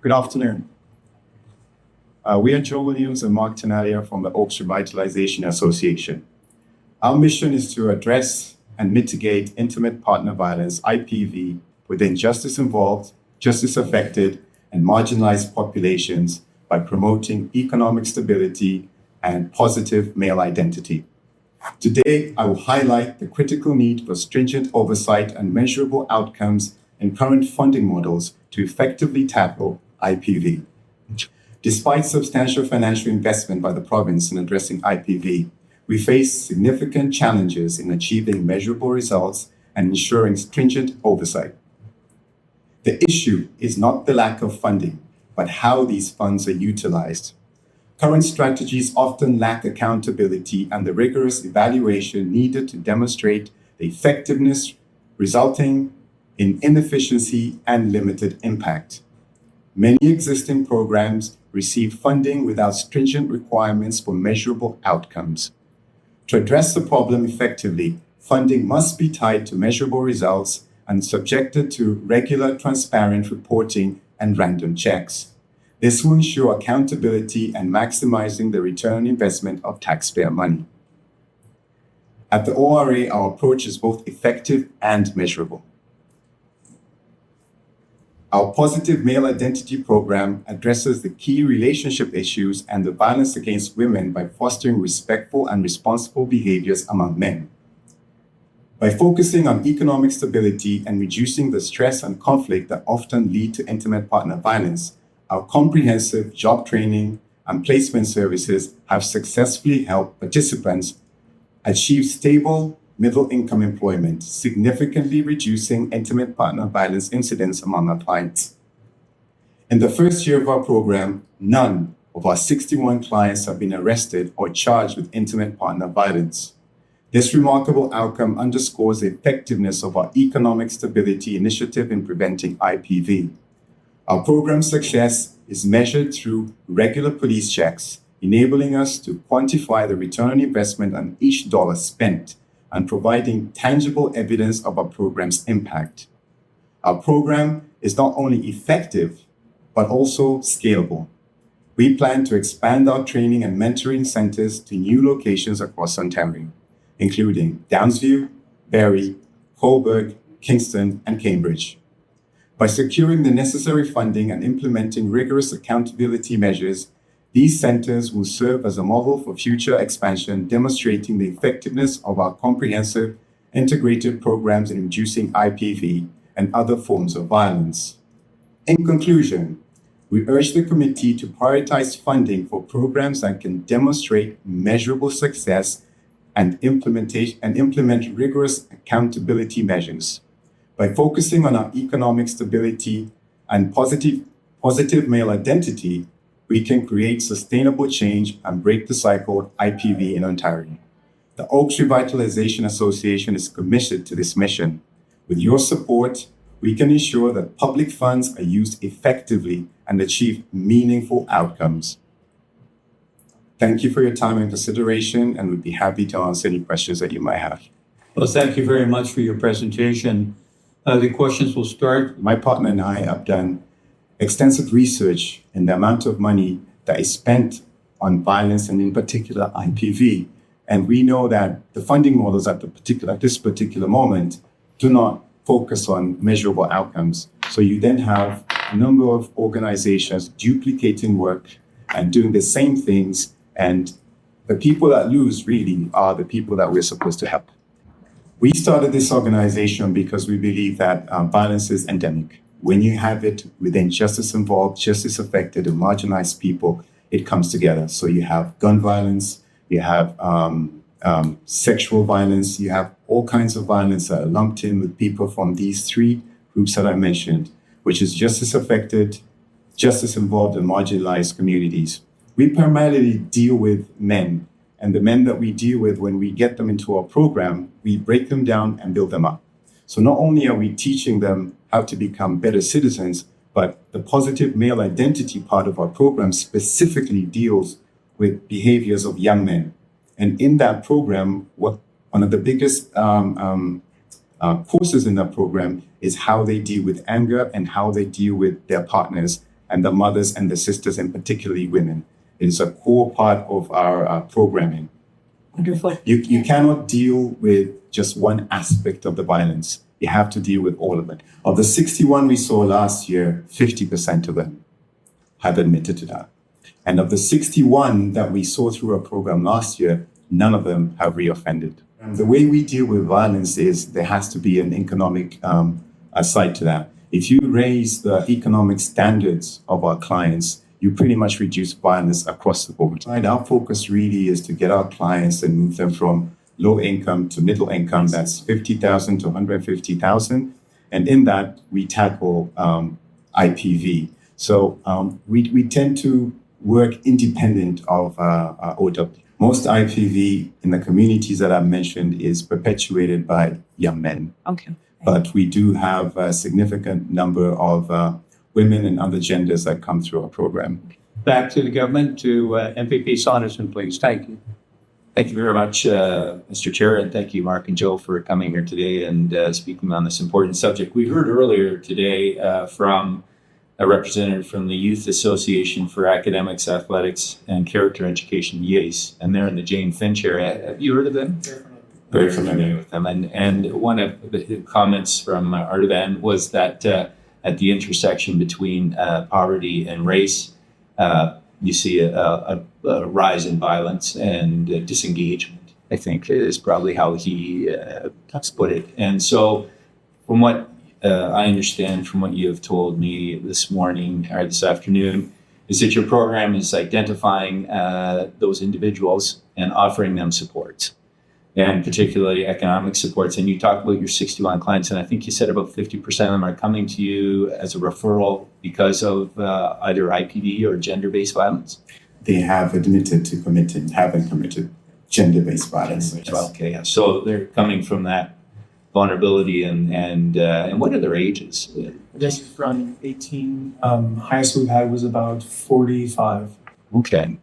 Good afternoon. We are Joe Williams and Mark Tenalia from the Oaks Revitalization Association. Our mission is to address and mitigate intimate partner violence, IPV, within justice-involved, justice-affected, and marginalized populations by promoting economic stability and positive male identity. Today, I will highlight the critical need for stringent oversight and measurable outcomes in current funding models to effectively tackle IPV. Despite substantial financial investment by the province in addressing IPV, we face significant challenges in achieving measurable results and ensuring stringent oversight. The issue is not the lack of funding, but how these funds are utilized. Current strategies often lack accountability and the rigorous evaluation needed to demonstrate the effectiveness, resulting in inefficiency and limited impact. Many existing programs receive funding without stringent requirements for measurable outcomes. To address the problem effectively, funding must be tied to measurable results and subjected to regular, transparent reporting and random checks. This will ensure accountability and maximizing the return on investment of taxpayer money. At the ORA, our approach is both effective and measurable. Our Positive Male Identity program addresses the key relationship issues and the violence against women by fostering respectful and responsible behaviors among men. By focusing on economic stability and reducing the stress and conflict that often lead to intimate partner violence, our comprehensive job training and placement services have successfully helped participants achieve stable middle-income employment, significantly reducing intimate partner violence incidents among our clients. In the first year of our program, none of our 61 clients have been arrested or charged with intimate partner violence. This remarkable outcome underscores the effectiveness of our economic stability initiative in preventing IPV. Our program's success is measured through regular police checks, enabling us to quantify the return on investment on each dollar spent and providing tangible evidence of our program's impact. Our program is not only effective, but also scalable. We plan to expand our training and mentoring centers to new locations across Ontario, including Downsview, Barrie, Cobourg, Kingston, and Cambridge. By securing the necessary funding and implementing rigorous accountability measures, these centers will serve as a model for future expansion, demonstrating the effectiveness of our comprehensive, integrated programs in reducing IPV and other forms of violence. In conclusion, we urge the committee to prioritize funding for programs that can demonstrate measurable success and implement rigorous accountability measures. By focusing on our economic stability and positive male identity, we can create sustainable change and break the cycle of IPV in Ontario. The Oaks Revitalization Association is committed to this mission. With your support, we can ensure that public funds are used effectively and achieve meaningful outcomes. Thank you for your time and consideration, and we'd be happy to answer any questions that you might have. Well, thank you very much for your presentation. The questions will start. My partner and I have done extensive research in the amount of money that is spent on violence and in particular IPV. And we know that the funding models at this particular moment do not focus on measurable outcomes. So you then have a number of organizations duplicating work and doing the same things. And the people that lose really are the people that we're supposed to help. We started this organization because we believe that violence is endemic. When you have it within justice-involved, justice-affected, and marginalized people, it comes together. So you have gun violence, you have sexual violence, you have all kinds of violence that are lumped in with people from these three groups that I mentioned, which is justice-affected, justice-involved, and marginalized communities. We primarily deal with men, and the men that we deal with, when we get them into our program, we break them down and build them up. So not only are we teaching them how to become better citizens, but the positive male identity part of our program specifically deals with behaviors of young men. And in that program, one of the biggest courses in that program is how they deal with anger and how they deal with their partners and the mothers and the sisters, and particularly women. It is a core part of our programming. Wonderful. You cannot deal with just one aspect of the violence. You have to deal with all of it. Of the 61 we saw last year, 50% of them have admitted to that. And of the 61 that we saw through our program last year, none of them have reoffended. The way we deal with violence is there has to be an economic side to that. If you raise the economic standards of our clients, you pretty much reduce violence across the board. And our focus really is to get our clients and move them from low income to middle income. That's 50,000 to 150,000. And in that, we tackle IPV. So we tend to work independent of OW. Most IPV in the communities that I've mentioned is perpetuated by young men. Okay. But we do have a significant number of women and other genders that come through our program. Back to the government, to MPP Saunderson, please. Thank you. Thank you very much, Mr. Chair, and thank you, Mark and Joe, for coming here today and speaking on this important subject. We heard earlier today from a representative from the Youth Association for Academics, Athletics, and Character Education, YACE, and they're in the Jane Finch area. Have you heard of them? Very familiar with them. And one of the comments from Artaban was that at the intersection between poverty and race, you see a rise in violence and disengagement, I think is probably how he put it. And so from what I understand from what you have told me this morning or this afternoon, is that your program is identifying those individuals and offering them supports, and particularly economic supports. And you talked about your 61 clients, and I think you said about 50% of them are coming to you as a referral because of either IPV or gender-based violence. They have admitted to having committed gender-based violence. Yes. Okay, yeah. So they're coming from that vulnerability, and what are their ages? Just from 18, highest we've had was about 45. Okay.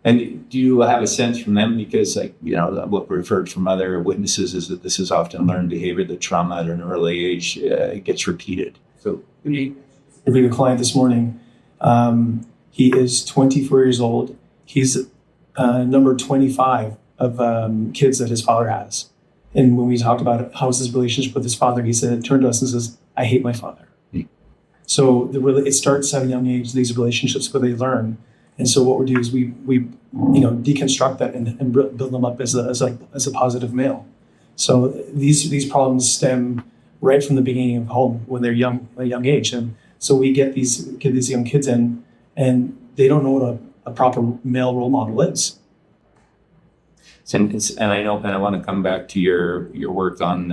And do you have a sense from them, because what we've heard from other witnesses is that this is often learned behavior, that trauma at an early age gets repeated. So We interviewed a client this morning. He is 24 years old. He's number 25 of kids that his father has. And when we talked about how's his relationship with his father, he said, turned to us and says, "I hate my father." So it starts at a young age, these relationships where they learn. And so what we do is we deconstruct that and build them up as a positive male. So these problems stem right from the beginning of home when they're a young age. And so we get these young kids in, and they don't know what a proper male role model is. And I know, and I want to come back to your work on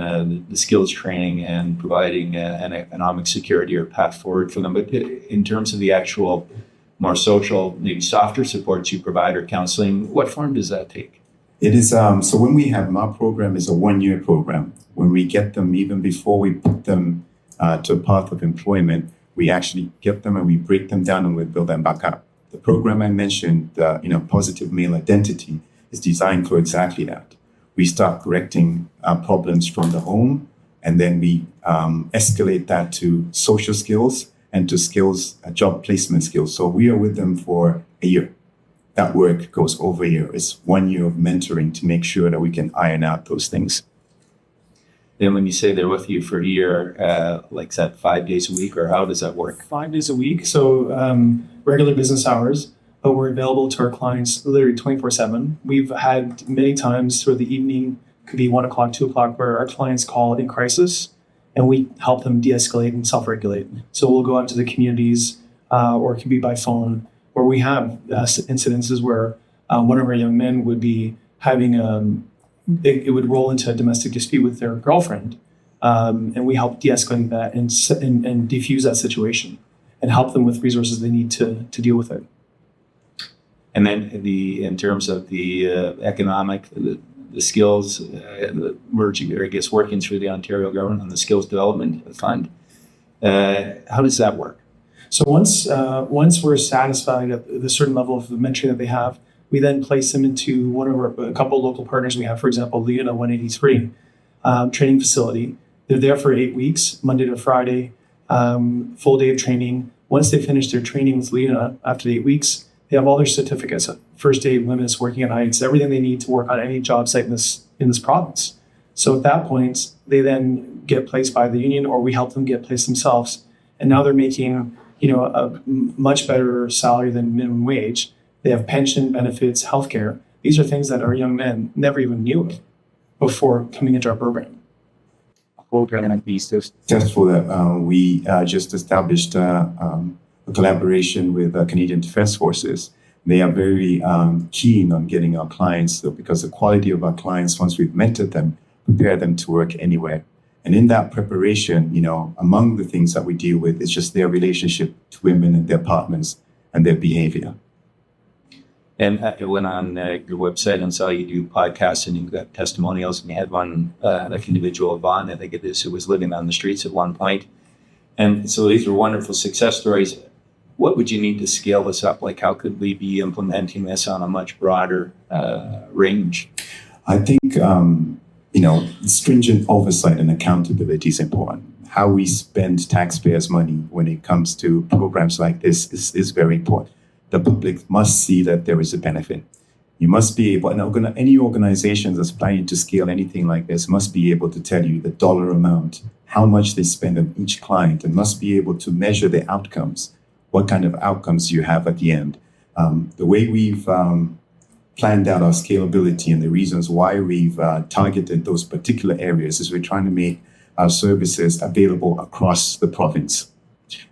the skills training and providing an economic security or path forward for them. But in terms of the actual more social, maybe softer supports you provide or counseling, what form does that take? It is, so when we have our program is a 1-year program. When we get them, even before we put them to a path of employment, we actually get them and we break them down and we build them back up. The program I mentioned, positive male identity, is designed for exactly that. We start correcting problems from the home, and then we escalate that to social skills and to skills, job placement skills. So we are with them for a year. That work goes over a year. It's 1 year of mentoring to make sure that we can iron out those things. Then when you say they're with you for a year, like is that 5 days a week, or how does that work? 5 days a week, so regular business hours, but we're available to our clients literally 24/7. We've had many times through the evening, could be 1 o'clock, 2 o'clock, where our clients call in crisis, and we help them de-escalate and self-regulate. So we'll go out to the communities, or it can be by phone, where we have incidences where one of our young men would be having it would roll into a domestic dispute with their girlfriend, and we help de-escalate that and defuse that situation and help them with resources they need to deal with it. And then in terms of the economic, the skills, merging, or I guess working through the Ontario government on the skills development fund, how does that work? So once we're satisfied at the certain level of the mentoring that they have, we then place them into a couple of local partners we have. For example, Leona 183 training facility. They're there for 8 weeks, Monday to Friday, full day of training. Once they finish their training with Lena after the 8 weeks, they have all their certificates, first aid, limits, working at heights, everything they need to work on any job site in this province. So at that point, they then get placed by the union, or we help them get placed themselves. And now they're making, a much better salary than minimum wage. They have pension, benefits, healthcare. These are things that our young men never even knew of before coming into our program. Successful that we just established a collaboration with Canadian Defence Forces. They are very keen on getting our clients, because the quality of our clients, once we've mentored them, prepare them to work anywhere. And in that preparation, among the things that we deal with is just their relationship to women and their partners and their behavior. And I went on your website and saw you do podcasts, and you've got testimonials, and you had one, like individual, Vaughn, I think it is, who was living on the streets at one point. And so these are wonderful success stories. What would you need to scale this up? Like, how could we be implementing this on a much broader range? I think, stringent oversight and accountability is important. How we spend taxpayers' money when it comes to programs like this is very important. The public must see that there is a benefit. You must be able, and any organization that's planning to scale anything like this must be able to tell you the dollar amount, how much they spend on each client, and must be able to measure the outcomes, what kind of outcomes you have at the end. The way we've planned out our scalability and the reasons why we've targeted those particular areas is we're trying to make our services available across the province.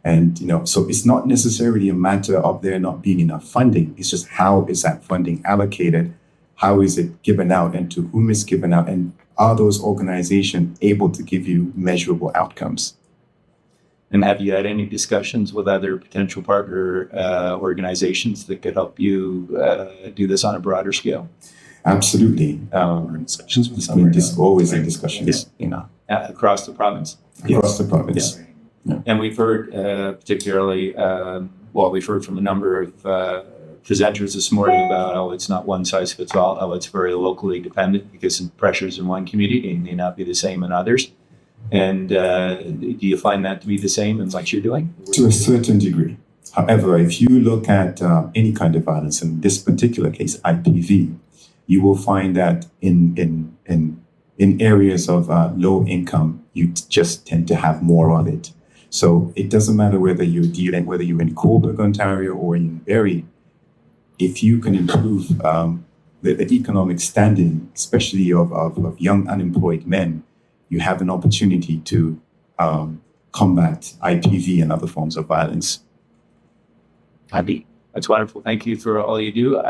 And, so it's not necessarily a matter of there not being enough funding. It's just, how is that funding allocated? How is it given out, and to whom is given out? And are those organizations able to give you measurable outcomes? And have you had any discussions with other potential partner organizations that could help you do this on a broader scale? Absolutely. Discussions with some always in discussions, across the province. Across the province. Yeah. Yeah. And we've heard particularly, we've heard from a number of presenters this morning about how it's not one size fits all, how it's very locally dependent, because the pressures in one community may not be the same in others. And do you find that to be the same in what you're doing? To a certain degree. However, if you look at any kind of violence, in this particular case, IPV, you will find that in areas of low income, you just tend to have more of it. So it doesn't matter whether you're in Cobourg, Ontario, or in Barrie. If you can improve the economic standing, especially of young unemployed men, you have an opportunity to combat IPV and other forms of violence. Abby, that's wonderful. Thank you for all you do.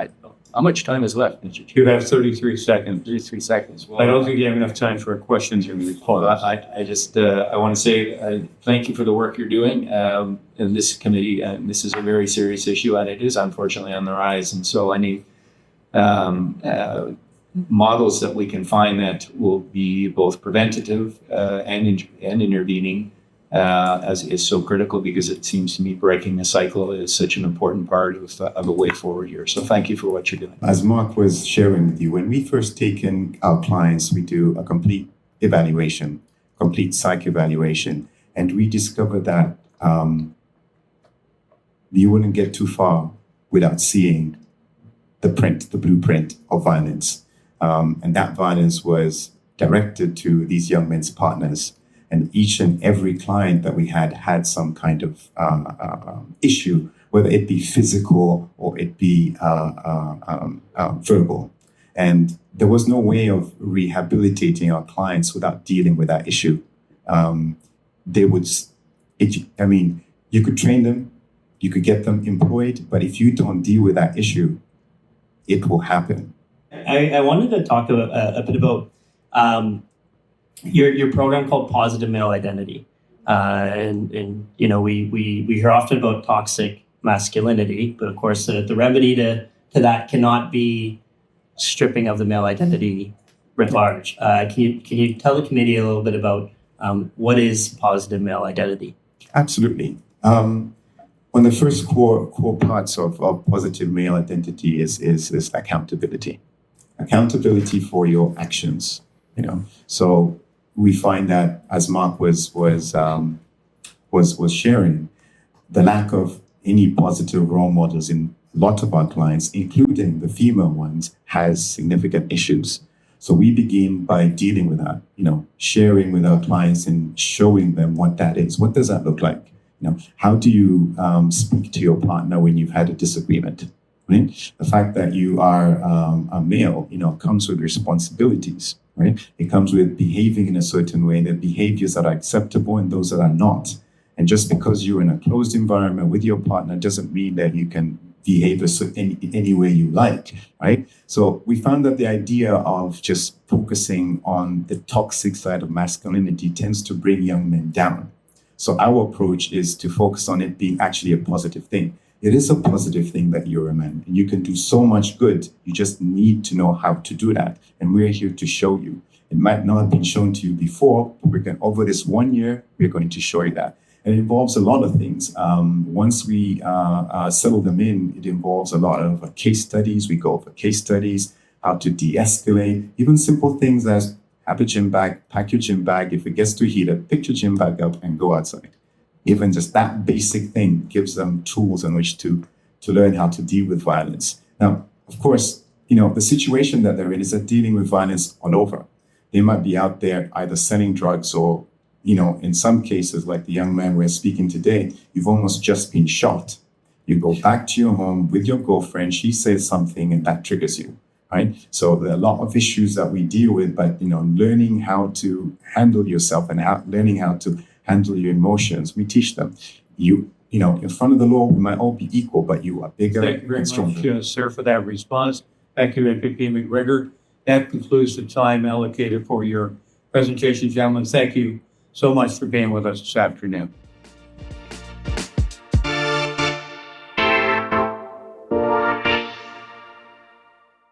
How much time is left, Mr. Chair? You have 33 seconds. 33 seconds. Well, I don't think you have enough time for questions in report. I want to say thank you for the work you're doing in this committee. And this is a very serious issue, and it is unfortunately on the rise. And so any models that we can find that will be both preventative and intervening is so critical, because it seems to me breaking the cycle is such an important part of a way forward here. So thank you for what you're doing. As Mark was sharing with you, when we first take in our clients, we do a complete evaluation, complete psych evaluation, and we discovered that you wouldn't get too far without seeing the blueprint of violence. And that violence was directed to these young men's partners. And each and every client that we had some kind of issue, whether it be physical or it be verbal. And there was no way of rehabilitating our clients without dealing with that issue. You could train them, you could get them employed, but if you don't deal with that issue, it will happen. I wanted to talk a bit about your program called Positive Male Identity, and we hear often about toxic masculinity, but of course the remedy to that cannot be stripping of the male identity writ large. Can you tell the committee a little bit about what is positive male identity? Absolutely. One of the first core parts of positive male identity is accountability. Accountability for your actions. So we find that, as Mark was sharing, the lack of any positive role models in a lot of our clients, including the female ones, has significant issues. So we begin by dealing with that, sharing with our clients and showing them what that is. What does that look like? How do you speak to your partner when you've had a disagreement? Right? The fact that you are a male, comes with responsibilities, right? It comes with behaving in a certain way, the behaviors that are acceptable and those that are not. And just because you're in a closed environment with your partner doesn't mean that you can behave any way you like, right? So we found that the idea of just focusing on the toxic side of masculinity tends to bring young men down. So our approach is to focus on it being actually a positive thing. It is a positive thing that you're a man and you can do so much good. You just need to know how to do that. And we're here to show you. It might not have been shown to you before, but over this 1 year, we're going to show you that. It involves a lot of things. Once we settle them in, it involves a lot of case studies. We go over case studies, how to de-escalate, even simple things as have a gym bag, pack your gym bag. If it gets too heated, pick your gym bag up and go outside. Even just that basic thing gives them tools in which to learn how to deal with violence. Now, of course, the situation that they're in is they're dealing with violence all over. They might be out there either selling drugs or, in some cases, like the young man we're speaking today, you've almost just been shot. You go back to your home with your girlfriend, she says something and that triggers you, right? So there are a lot of issues that we deal with, but, learning how to handle yourself and learning how to handle your emotions, we teach them. In front of the law, we might all be equal, but you are bigger and stronger. Thank you very much, sir, for that response. Thank you, MVP McGregor. That concludes the time allocated for your presentation, gentlemen. Thank you so much for being with us this afternoon.